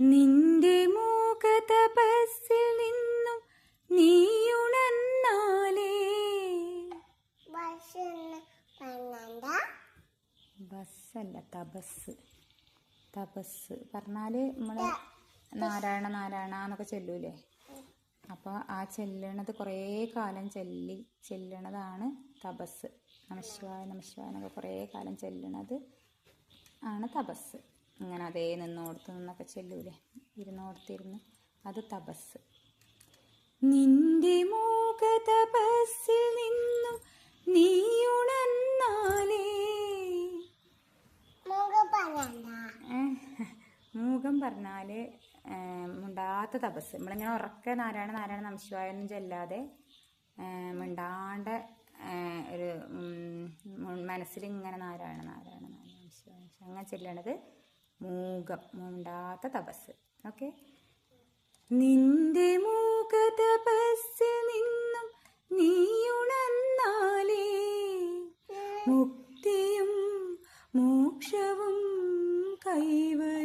നിന്റെ മൂകതപസ്സിൽ നിന്നും നീയുണർന്നാലേ. ബസ്സല്ല, തപസ്. തപസ് പറഞ്ഞാല് നമ്മള് നാരായണ നാരായണ എന്നൊക്കെ ചൊല്ലൂലേ. അപ്പോൾ ആ ചെല്ലണത് കുറേ കാലം ചെല്ലണതാണ് തപസ്. നമഃശിവായ നമഃശിവായ എന്നൊക്കെ കുറേ കാലം ചെല്ലണത് ആണ് തപസ്. ഇങ്ങനെ അതേ നിന്നോടത്ത് നിന്നൊക്കെ ചെല്ലൂലേ, ഇരുന്നോടത്തിരുന്ന്, അത് തപസ്. നിന്റെ മൂകതപസ്സിൽ നിന്നും നീയുണർന്നാലേ. മൂകം പറഞ്ഞാല് മിണ്ടാത്ത തപസ്. നമ്മളിങ്ങനെ ഉറക്കെ നാരായണ നാരായണ നമഃശിവായ ഒന്നും ചെല്ലാതെ മിണ്ടാണ്ട ഒരു മനസ്സിലിങ്ങനെ നാരായണ നാരായണ നമഃശിവായ അങ്ങനെ ചെല്ലണത് മൂകം, മിണ്ടാത്ത തപസ്. ഓക്കെ. നിന്റെ മൂകതപസ്സിൽ നിന്നും നീയുണർന്നാലേ മുക്തിയും മോക്ഷവും കൈവരും.